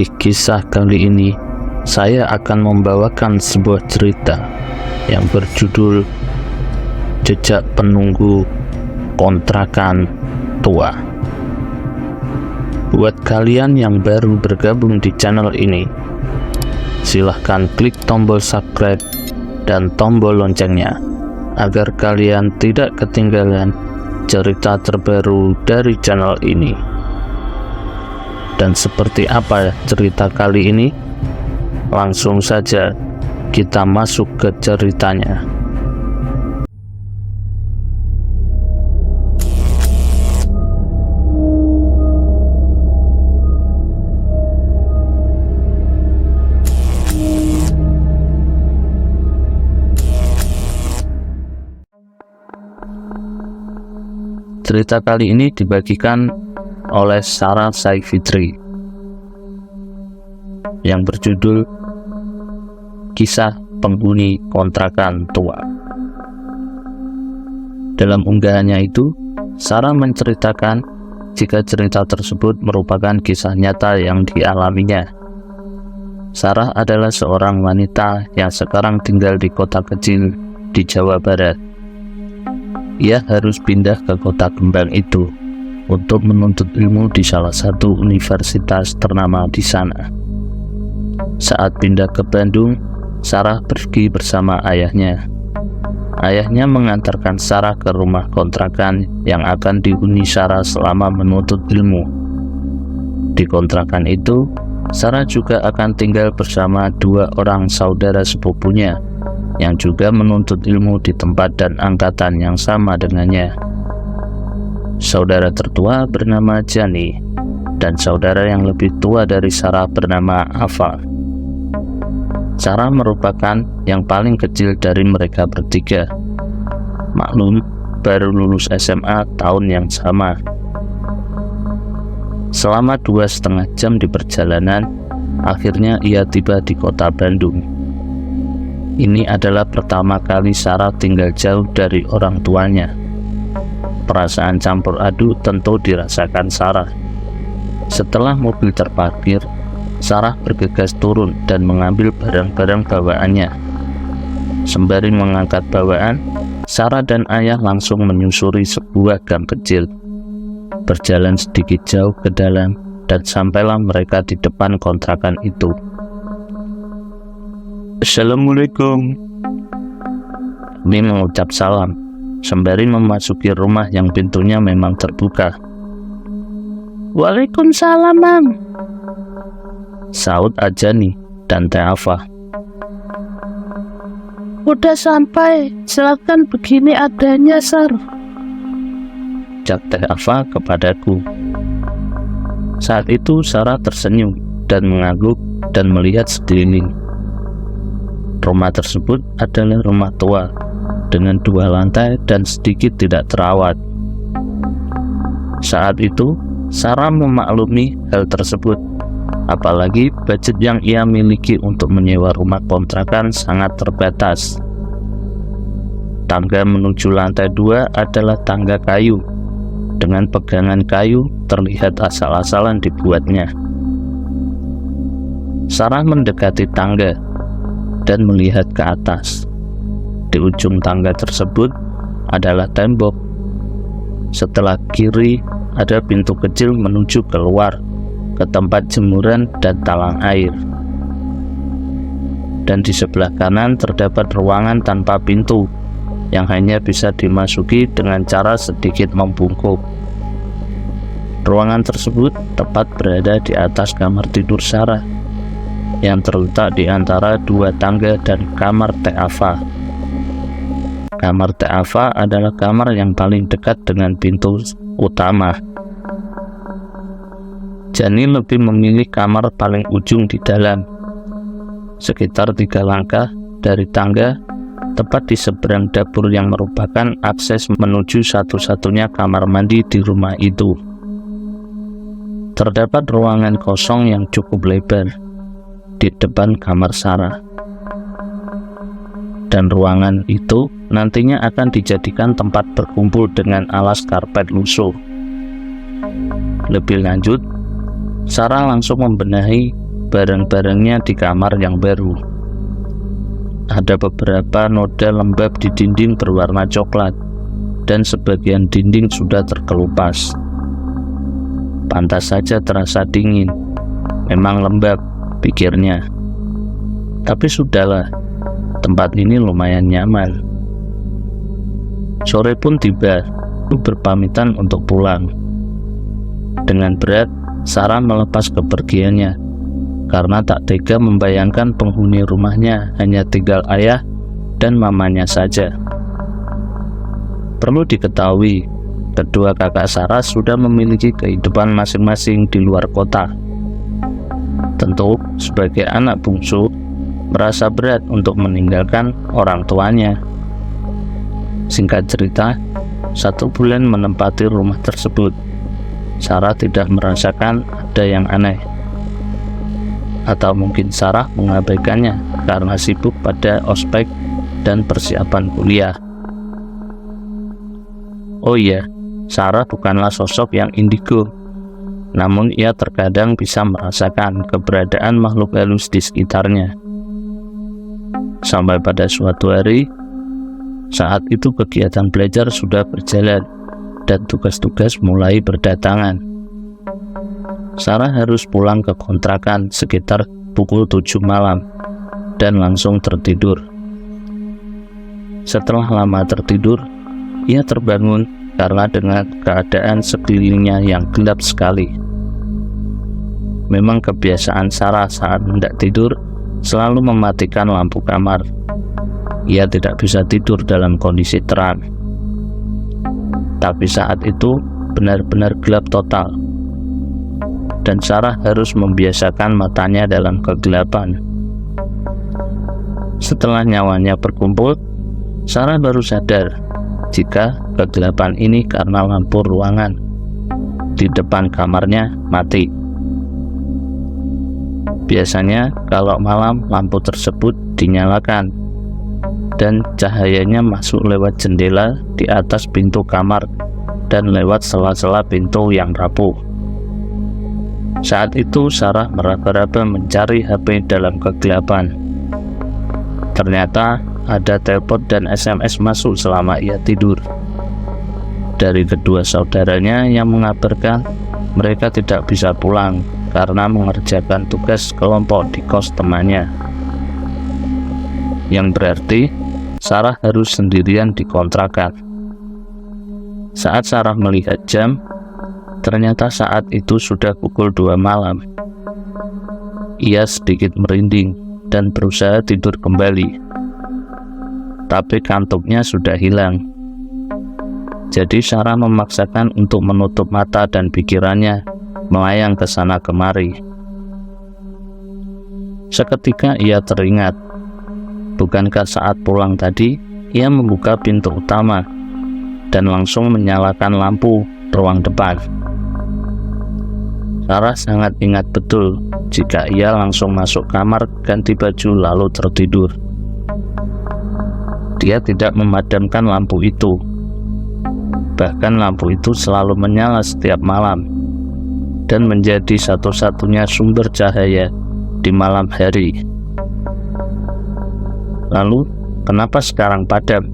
Di kisah kali ini, saya akan membawakan sebuah cerita yang berjudul Jejak Penunggu Kontrakan Tua. Buat kalian yang baru bergabung di channel ini, silahkan klik tombol subscribe dan tombol loncengnya agar kalian tidak ketinggalan cerita terbaru dari channel ini. Dan seperti apa cerita kali ini? Langsung saja kita masuk ke ceritanya. Cerita kali ini dibagikan oleh Sarah Saifitri yang berjudul Kisah Penghuni Kontrakan Tua. Dalam unggahannya itu, Sarah menceritakan jika cerita tersebut merupakan kisah nyata yang dialaminya. Sarah adalah seorang wanita yang sekarang tinggal di kota kecil di Jawa Barat. Ia harus pindah ke kota kembang itu untuk menuntut ilmu di salah satu universitas ternama di sana. Saat pindah ke Bandung, Sarah pergi bersama ayahnya. Ayahnya mengantarkan Sarah ke rumah kontrakan yang akan dihuni Sarah selama menuntut ilmu. Di kontrakan itu, Sarah juga akan tinggal bersama dua orang saudara sepupunya yang juga menuntut ilmu di tempat dan angkatan yang sama dengannya. Saudara tertua bernama Jani dan saudara yang lebih tua dari Sarah bernama Ava. Sarah merupakan yang paling kecil dari mereka bertiga. Maklum, baru lulus SMA tahun yang sama. Selama 2,5 jam di perjalanan, akhirnya ia tiba di kota Bandung. Ini adalah pertama kali Sarah tinggal jauh dari orang tuanya. Perasaan campur aduk tentu dirasakan Sarah. Setelah mobil terparkir, Sarah bergegas turun dan mengambil barang-barang bawaannya. Sembari mengangkat bawaan, Sarah dan ayah langsung menyusuri sebuah gang kecil. Berjalan sedikit jauh ke dalam dan sampailah mereka di depan kontrakan itu. Assalamualaikum. Kami mengucap salam sembari memasuki rumah yang pintunya memang terbuka. Waalaikumsalam, Mang, saut Ajani dan Teh Ava. Udah sampai, silakan begini adanya, Sar, jak Teh Ava kepadaku. Saat itu Sarah tersenyum dan mengangguk dan melihat sekeliling. Rumah tersebut adalah rumah tua dengan 2 lantai dan sedikit tidak terawat. Saat itu Sarah memaklumi hal tersebut, apalagi budget yang ia miliki untuk menyewa rumah kontrakan sangat terbatas. Tangga menuju lantai 2 adalah tangga kayu, dengan pegangan kayu terlihat asal-asalan dibuatnya. Sarah mendekati tangga dan melihat ke atas. Di ujung tangga tersebut adalah tembok. Setelah kiri ada pintu kecil menuju keluar ke tempat jemuran dan talang air. Dan di sebelah kanan terdapat ruangan tanpa pintu yang hanya bisa dimasuki dengan cara sedikit membungkuk. Ruangan tersebut tepat berada di atas kamar tidur Sarah yang terletak di antara 2 tangga dan kamar Teh Ava. Kamar Teh Ava adalah kamar yang paling dekat dengan pintu utama. Jani lebih memilih kamar paling ujung di dalam, sekitar 3 langkah dari tangga, tepat di seberang dapur yang merupakan akses menuju satu-satunya kamar mandi di rumah itu. Terdapat ruangan kosong yang cukup lebar di depan kamar Sarah. Dan ruangan itu nantinya akan dijadikan tempat berkumpul dengan alas karpet lusuh. Lebih lanjut, Sarah langsung membenahi barang-barangnya di kamar yang baru. Ada beberapa noda lembab di dinding berwarna coklat, dan sebagian dinding sudah terkelupas. Pantas saja terasa dingin, memang lembab, pikirnya. Tapi sudahlah, tempat ini lumayan nyaman. Sore pun tiba, berpamitan untuk pulang. Dengan berat, Sarah melepas kepergiannya, karena tak tega membayangkan penghuni rumahnya hanya tinggal ayah dan mamanya saja. Perlu diketahui, kedua kakak Sarah sudah memiliki kehidupan masing-masing di luar kota. Tentu, sebagai anak bungsu, merasa berat untuk meninggalkan orang tuanya. Singkat cerita, 1 bulan menempati rumah tersebut, Sarah tidak merasakan ada yang aneh. Atau mungkin Sarah mengabaikannya karena sibuk pada ospek dan persiapan kuliah. Oh iya, Sarah bukanlah sosok yang indigo, namun ia terkadang bisa merasakan keberadaan makhluk halus di sekitarnya. Sampai pada suatu hari, saat itu kegiatan belajar sudah berjalan dan tugas-tugas mulai berdatangan. Sarah harus pulang ke kontrakan sekitar pukul 7 malam dan langsung tertidur. Setelah lama tertidur, ia terbangun karena dengan keadaan sekelilingnya yang gelap sekali. Memang kebiasaan Sarah saat hendak tidur selalu mematikan lampu kamar. Ia tidak bisa tidur dalam kondisi terang. Tapi saat itu benar-benar gelap total, dan Sarah harus membiasakan matanya dalam kegelapan. Setelah nyawanya berkumpul, Sarah baru sadar jika kegelapan ini karena lampu ruangan di depan kamarnya mati. Biasanya kalau malam lampu tersebut dinyalakan dan cahayanya masuk lewat jendela di atas pintu kamar dan lewat sela-sela pintu yang rapuh. Saat itu Sarah meraba-raba mencari HP dalam kegelapan. Ternyata ada telepon dan SMS masuk selama ia tidur dari kedua saudaranya yang mengabarkan mereka tidak bisa pulang karena mengerjakan tugas kelompok di kos temannya. Yang berarti Sarah harus sendirian di kontrakan. Saat Sarah melihat jam, ternyata saat itu sudah pukul 2 malam. Ia sedikit merinding dan berusaha tidur kembali. Tapi kantuknya sudah hilang. Jadi Sarah memaksakan untuk menutup mata dan pikirannya melayang ke sana kemari. Seketika ia teringat, bukankah saat pulang tadi ia membuka pintu utama dan langsung menyalakan lampu ruang depan. Sarah sangat ingat betul jika ia langsung masuk kamar ganti baju lalu tertidur. Dia tidak memadamkan lampu itu. Bahkan lampu itu selalu menyala setiap malam dan menjadi satu-satunya sumber cahaya di malam hari. Lalu, kenapa sekarang padam?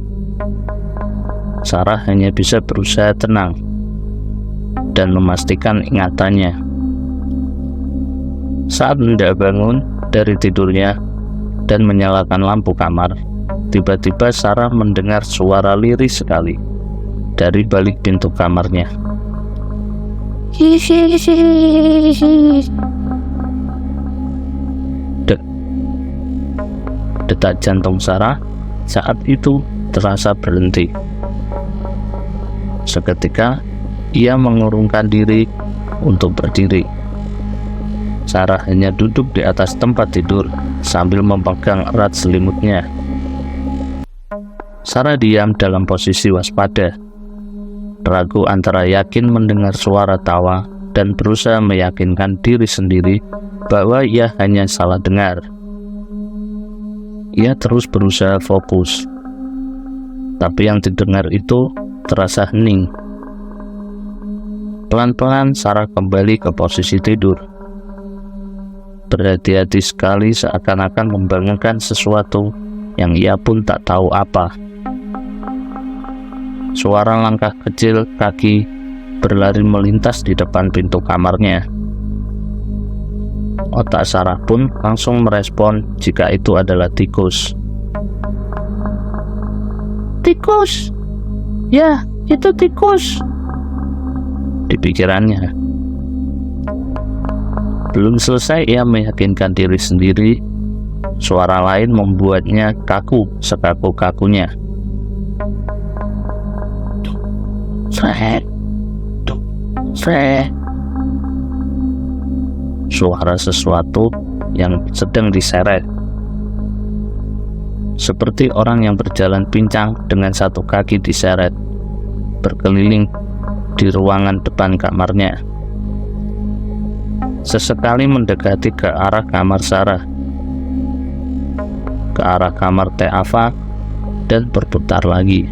Sarah hanya bisa berusaha tenang dan memastikan ingatannya. Saat hendak bangun dari tidurnya dan menyalakan lampu kamar, tiba-tiba Sarah mendengar suara lirih sekali dari balik pintu kamarnya. Detak jantung Sarah saat itu terasa berhenti. Seketika ia mengurungkan diri untuk berdiri. Sarah hanya duduk di atas tempat tidur sambil memegang erat selimutnya. Sarah diam dalam posisi waspada, ragu antara yakin mendengar suara tawa dan berusaha meyakinkan diri sendiri bahwa ia hanya salah dengar. Ia terus berusaha fokus, tapi yang didengar itu terasa hening. Pelan-pelan Sarah kembali ke posisi tidur. berhati-hati sekali, seakan-akan membangunkan sesuatu yang ia pun tak tahu apa. Suara langkah kecil kaki berlari melintas di depan pintu kamarnya. Otak Sarah pun langsung merespon jika itu adalah tikus. Tikus. Ya, itu tikus. Di pikirannya. Belum selesai ia meyakinkan diri sendiri, suara lain membuatnya kaku sekaku-kakunya. Sret. Sret. Suara sesuatu yang sedang diseret. Seperti orang yang berjalan pincang dengan satu kaki diseret, berkeliling di ruangan depan kamarnya. Sesekali mendekati ke arah kamar Sarah, ke arah kamar Teh Ava, dan berputar lagi.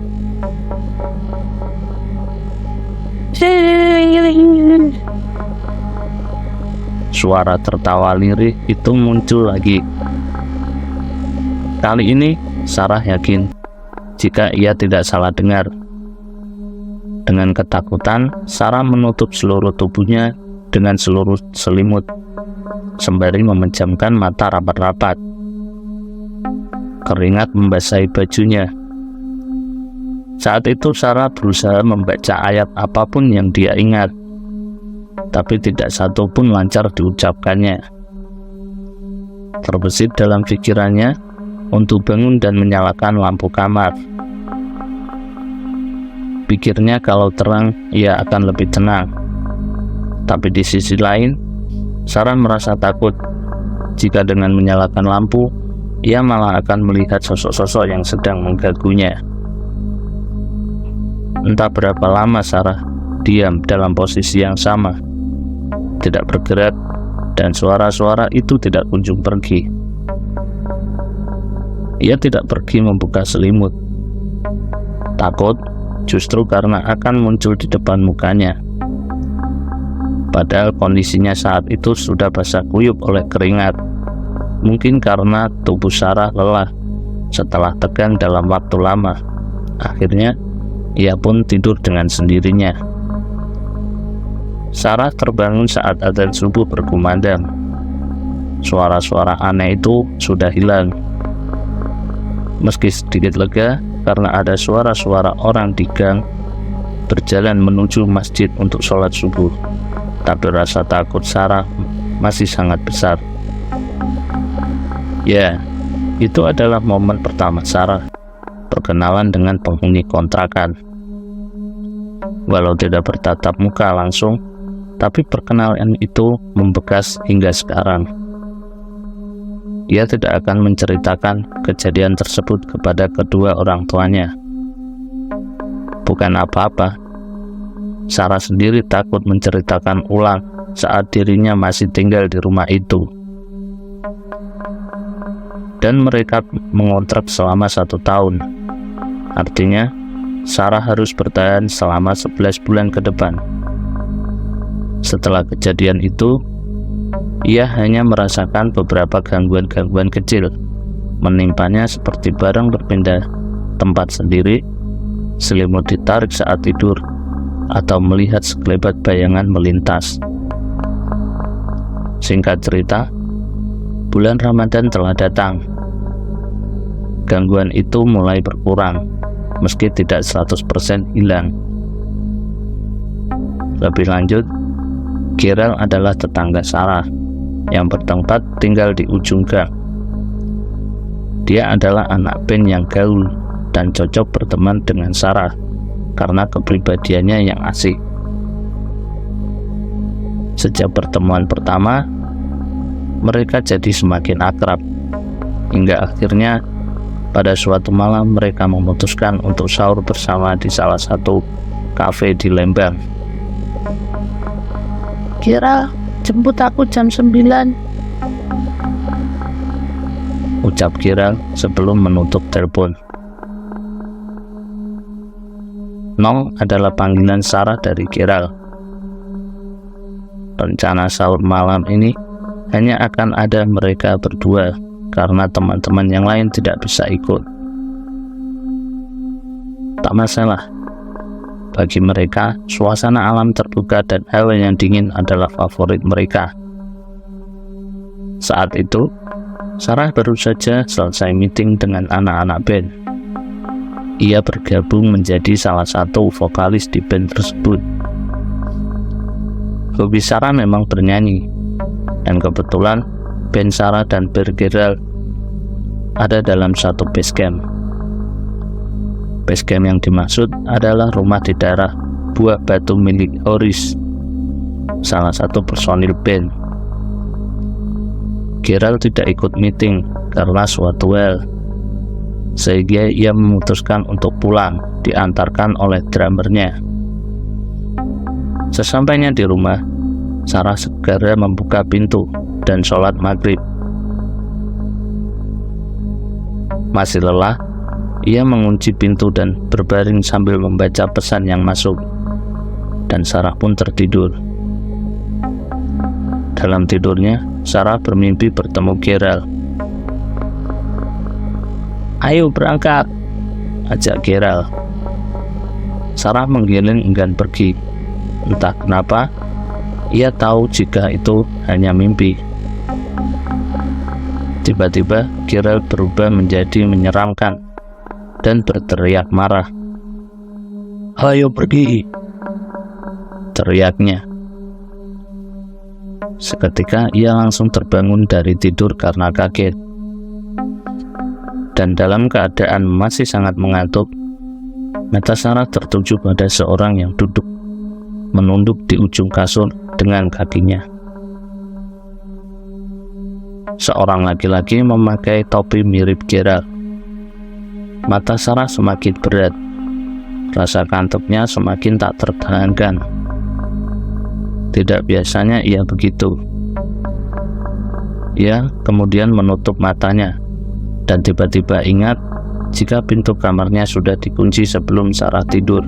Suara tertawa lirih itu muncul lagi. Kali ini Sarah yakin jika ia tidak salah dengar. Dengan ketakutan, Sarah menutup seluruh tubuhnya dengan seluruh selimut, sembari memejamkan mata rapat-rapat. Keringat membasahi bajunya. Saat itu Sarah berusaha membaca ayat apapun yang dia ingat, tapi tidak satu pun lancar diucapkannya. Terbesit dalam pikirannya untuk bangun dan menyalakan lampu kamar. Pikirnya kalau terang ia akan lebih tenang. Tapi di sisi lain, Sarah merasa takut jika dengan menyalakan lampu, ia malah akan melihat sosok-sosok yang sedang mengganggunya. Entah berapa lama Sarah diam dalam posisi yang sama, tidak bergerak, dan suara-suara itu tidak kunjung pergi. Ia tidak pergi membuka selimut, takut justru karena akan muncul di depan mukanya. Padahal kondisinya saat itu sudah basah kuyup oleh keringat, mungkin karena tubuh Sarah lelah setelah tegang dalam waktu lama. Akhirnya ia pun tidur dengan sendirinya. Sarah terbangun saat adzan subuh berkumandang. Suara-suara aneh itu sudah hilang. Meski sedikit lega karena ada suara-suara orang di gang berjalan menuju masjid untuk sholat subuh, tapi rasa takut Sarah masih sangat besar. Ya, itu adalah momen pertama Sarah berkenalan dengan penghuni kontrakan. Walau tidak bertatap muka langsung, tapi perkenalan itu membekas hingga sekarang. Ia tidak akan menceritakan kejadian tersebut kepada kedua orang tuanya. Bukan apa-apa, Sarah sendiri takut menceritakan ulang saat dirinya masih tinggal di rumah itu. Dan mereka mengontrak selama 1 tahun. Artinya, Sarah harus bertahan selama 11 bulan ke depan. Setelah kejadian itu, ia hanya merasakan beberapa gangguan-gangguan kecil menimpanya, seperti barang berpindah tempat sendiri, selimut ditarik saat tidur, atau melihat sekelebat bayangan melintas. Singkat cerita, bulan Ramadan telah datang. Gangguan itu mulai berkurang, meski tidak 100% hilang. Lebih lanjut, Gerald adalah tetangga Sarah yang bertempat tinggal di ujung gang. Dia adalah anak band yang gaul dan cocok berteman dengan Sarah karena kepribadiannya yang asik. Sejak pertemuan pertama, mereka jadi semakin akrab, hingga akhirnya pada suatu malam mereka memutuskan untuk sahur bersama di salah satu kafe di Lembang. Kira jemput aku jam 9. Ucap Gerald sebelum menutup telepon. Nong adalah panggilan Sarah dari Gerald. Rencana sahur malam ini hanya akan ada mereka berdua karena teman-teman yang lain tidak bisa ikut. Tak masalah. Bagi mereka, suasana alam terbuka dan hawa yang dingin adalah favorit mereka. Saat itu, Sarah baru saja selesai meeting dengan anak-anak band. Ia bergabung menjadi salah satu vokalis di band tersebut. Hobi Sarah memang bernyanyi, dan kebetulan band Sarah dan Gerald ada dalam satu base camp. Base camp yang dimaksud adalah rumah di daerah Buah Batu milik Horis, salah satu personil band. Gerald tidak ikut meeting karena suatu hal, sehingga ia memutuskan untuk pulang, diantarkan oleh drummernya. Sesampainya di rumah, Sarah segera membuka pintu dan sholat maghrib. Masih lelah, ia mengunci pintu dan berbaring sambil membaca pesan yang masuk, dan Sarah pun tertidur. Dalam tidurnya, Sarah bermimpi bertemu Gerald. "Ayo berangkat," ajak Gerald. Sarah menggiling enggan pergi. Entah kenapa, ia tahu jika itu hanya mimpi. Tiba-tiba, Gerald berubah menjadi menyeramkan dan berteriak marah. "Ayo pergi!" teriaknya. Seketika ia langsung terbangun dari tidur karena kaget. Dan dalam keadaan masih sangat mengantuk, mata Sarah tertuju pada seorang yang duduk menunduk di ujung kasur dengan kakinya. Seorang laki-laki memakai topi mirip Gerald. Mata Sarah semakin berat. Rasa kantuknya semakin tak tertahankan. Tidak biasanya ia begitu. Ia kemudian menutup matanya dan tiba-tiba ingat jika pintu kamarnya sudah dikunci sebelum Sarah tidur.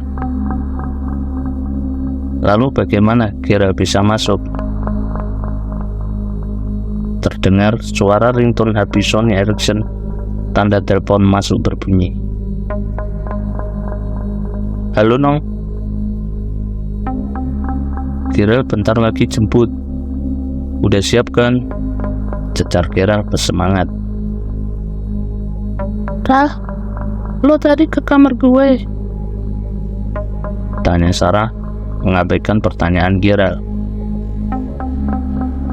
Lalu bagaimana Gerald bisa masuk? Terdengar suara ringtone HP Sony Ericsson. Tanda telepon masuk berbunyi. "Halo Nong." "Gerald bentar lagi jemput." "Udah siap kan?" cecar Gerald bersemangat. "Rah, lo tadi ke kamar gue?" tanya Sarah, mengabaikan pertanyaan Gerald.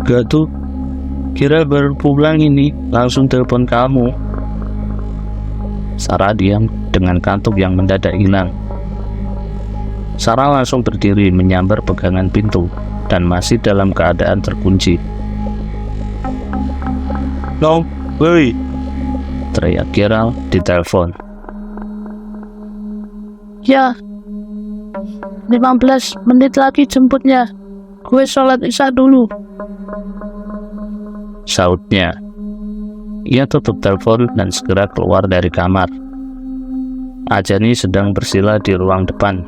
"Gak tuh, Gerald baru pulang ini, langsung telepon kamu." Sarah diam dengan kantuk yang mendadak hilang. Sarah langsung berdiri menyambar pegangan pintu dan masih dalam keadaan terkunci. "Nong, woi!" teriak Gerald di telepon. "Ya, 15 menit lagi jemputnya. Gue sholat isya dulu," sautnya. Ia tutup telepon dan segera keluar dari kamar. Ajani sedang bersila di ruang depan.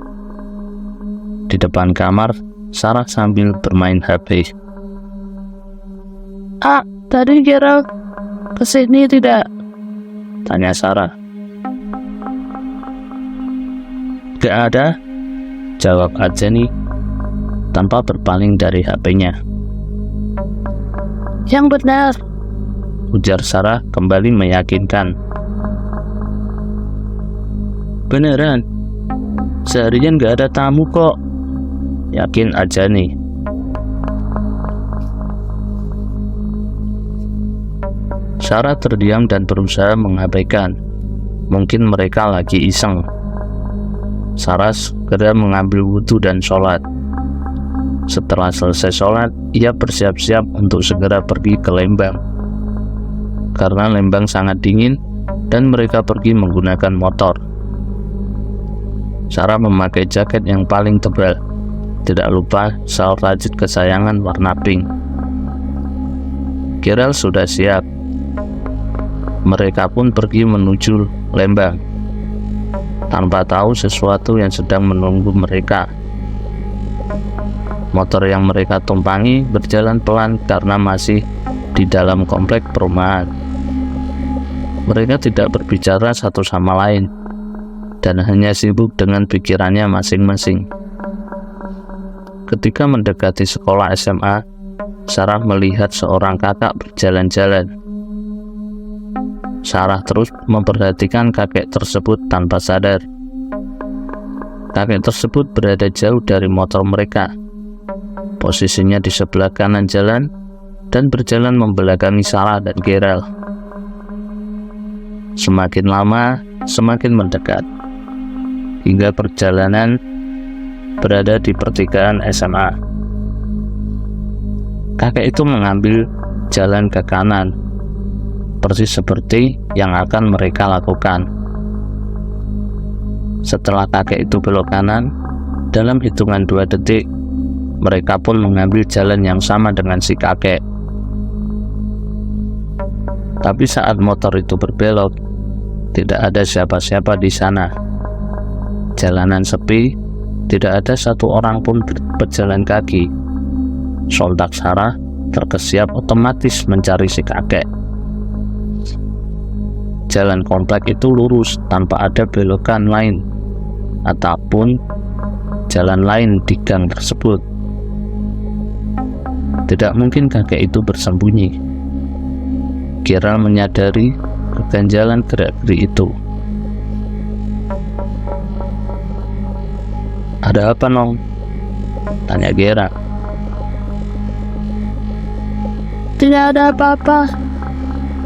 Di depan kamar, Sarah sambil bermain HP. Tadi Gerald kesini tidak?" tanya Sarah. "Gak ada," jawab Ajani tanpa berpaling dari HP-nya. "Yang benar." ujar Sarah kembali meyakinkan. "Beneran, seharian gak ada tamu kok," yakin Ajani. Sarah terdiam dan berusaha mengabaikan. Mungkin mereka lagi iseng. Sarah segera mengambil wudhu dan sholat. Setelah selesai sholat, ia bersiap-siap untuk segera pergi ke Lembang. Karena Lembang sangat dingin dan mereka pergi menggunakan motor. Sarah memakai jaket yang paling tebal. Tidak lupa shawl rajut kesayangan warna pink. Gerald sudah siap. Mereka pun pergi menuju Lembang, tanpa tahu sesuatu yang sedang menunggu mereka. Motor yang mereka tumpangi berjalan pelan karena masih di dalam komplek perumahan. Mereka tidak berbicara satu sama lain dan hanya sibuk dengan pikirannya masing-masing. Ketika mendekati sekolah SMA, Sarah melihat seorang kakak berjalan-jalan. Sarah terus memperhatikan kakek tersebut tanpa sadar. Kakek tersebut berada jauh dari motor mereka. Posisinya di sebelah kanan jalan dan berjalan membelakangi Sarah dan Gerald. Semakin lama, semakin mendekat, hingga perjalanan berada di pertigaan SMA. Kakek itu mengambil jalan ke kanan, persis seperti yang akan mereka lakukan. Setelah kakek itu belok kanan, dalam hitungan 2 detik, mereka pun mengambil jalan yang sama dengan si kakek. Tapi saat motor itu berbelok, tidak ada siapa-siapa di sana. Jalanan sepi, tidak ada satu orang pun berjalan kaki. Sontak Sarah terkesiap otomatis mencari si kakek. Jalan komplek itu lurus tanpa ada belokan lain ataupun jalan lain di gang tersebut. Tidak mungkin kakek itu bersembunyi. Gerald menyadari keganjalan gerak-gerik itu. "Ada apa, Nong?" tanya Gerald. Tidak ada apa-apa.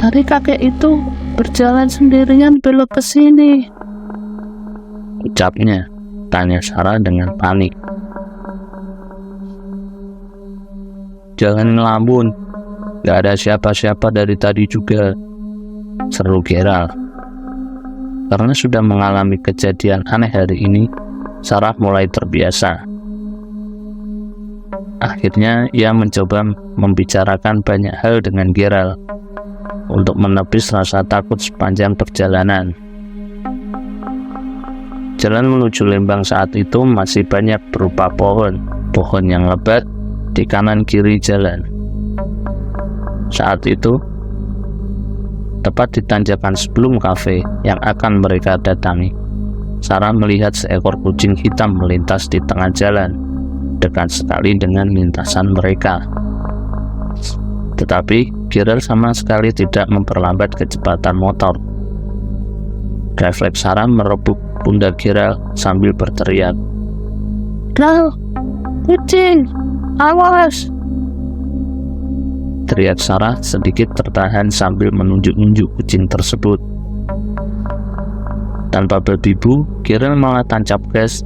Tadi kakek itu berjalan sendirian belok ke sini. Ucapnya, tanya Sarah dengan panik. "Jangan ngelamun, gak ada siapa-siapa dari tadi juga," seru Gerald. Karena sudah mengalami kejadian aneh hari ini, Sarah mulai terbiasa. Akhirnya ia mencoba membicarakan banyak hal dengan Gerald untuk menepis rasa takut sepanjang perjalanan. Jalan menuju Lembang saat itu masih banyak berupa pohon yang lebat di kanan kiri jalan. Saat itu, tepat di tanjakan sebelum kafe yang akan mereka datangi, Sarah melihat seekor kucing hitam melintas di tengah jalan, dekat sekali dengan lintasan mereka. Tetapi Gerald sama sekali tidak memperlambat kecepatan motor. Refleks Sarah merebuk pundak Gerald sambil berteriak, "Ral, kucing, awas!" Teriak Sarah sedikit tertahan sambil menunjuk-nunjuk kucing tersebut. Tanpa berdibu, Gerald malah tancap gas,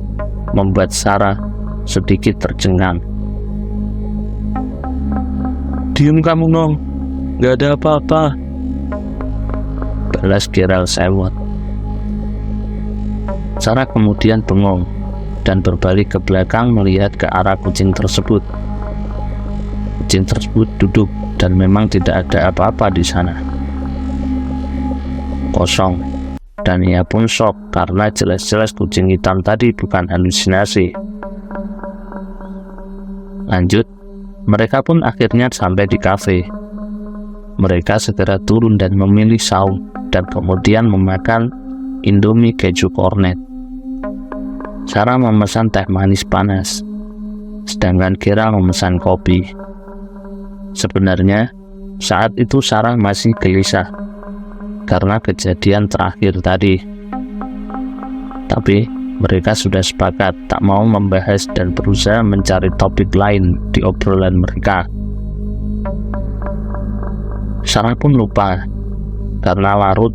membuat Sarah sedikit tercengang. "Diam kamu, Nong, gak ada apa-apa," balas Gerald sewot. Sarah kemudian bengong dan berbalik ke belakang melihat ke arah kucing tersebut. Kucing tersebut duduk dan memang tidak ada apa-apa di sana. Kosong, dan ia pun shock karena jelas-jelas kucing hitam tadi bukan halusinasi. Lanjut, mereka pun akhirnya sampai di kafe. Mereka segera turun dan memilih saus dan kemudian memakan Indomie keju kornet. Sarah memesan teh manis panas, sedangkan Gerald memesan kopi. Sebenarnya, saat itu Sarah masih gelisah karena kejadian terakhir tadi. Tapi mereka sudah sepakat tak mau membahas dan berusaha mencari topik lain di obrolan mereka. Sarah pun lupa karena larut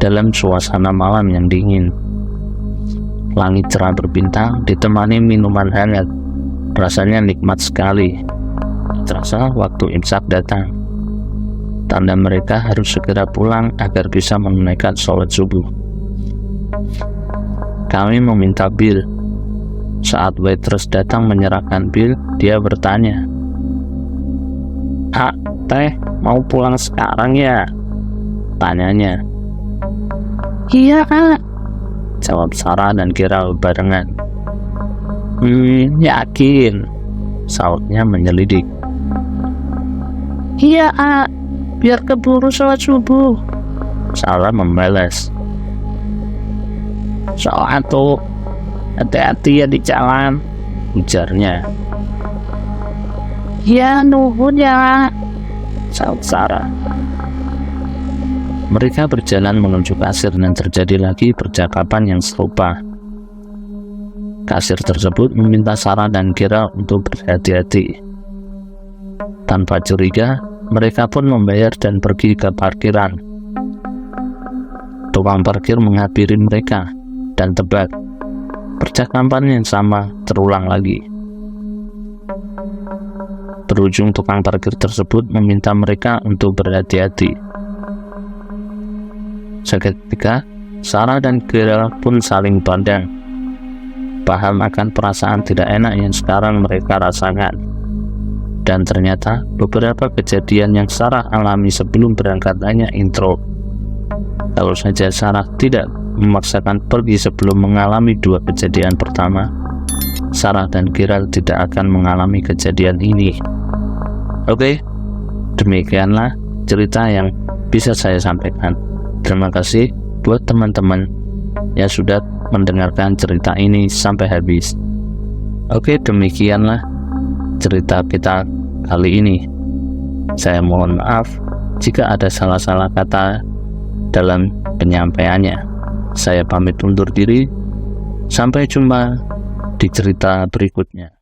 dalam suasana malam yang dingin. Langit cerah berbintang ditemani minuman hangat. Rasanya nikmat sekali. Terasa waktu imsak datang. Tanda mereka harus segera pulang agar bisa menunaikan sholat subuh. Kami meminta bil. Saat waitress datang menyerahkan bil, dia bertanya, "Kak, teh mau pulang sekarang ya?" tanyanya. "Iya, Kak," jawab Sarah dan Gerald barengan. Yakin, sautnya menyelidik. Iya, biar keburu sholat subuh. Sarah membalas. Sholat tuh, hati-hati ya di jalan, ujarnya. Ya, nuhun ya. Saut Sarah. Mereka berjalan menuju kasir dan terjadi lagi percakapan yang serupa. Kasir tersebut meminta Sarah dan Kira untuk berhati-hati. Tanpa curiga, mereka pun membayar dan pergi ke parkiran. Tukang parkir menghampiri mereka, dan tebak, percakapan yang sama terulang lagi. Berujung tukang parkir tersebut meminta mereka untuk berhati-hati. Seketika, Sarah dan Kira pun saling pandang, paham akan perasaan tidak enak yang sekarang mereka rasakan. Dan ternyata beberapa kejadian yang Sarah alami sebelum berangkat hanya intro. Kalau saja Sarah tidak memaksakan pergi sebelum mengalami dua kejadian pertama, Sarah dan Kira tidak akan mengalami kejadian ini. Oke, demikianlah cerita yang bisa saya sampaikan. Terima kasih buat teman-teman yang sudah mendengarkan cerita ini sampai habis. Oke, demikianlah cerita kita kali ini. Saya mohon maaf jika ada salah-salah kata dalam penyampaiannya. Saya pamit undur diri. Sampai jumpa di cerita berikutnya.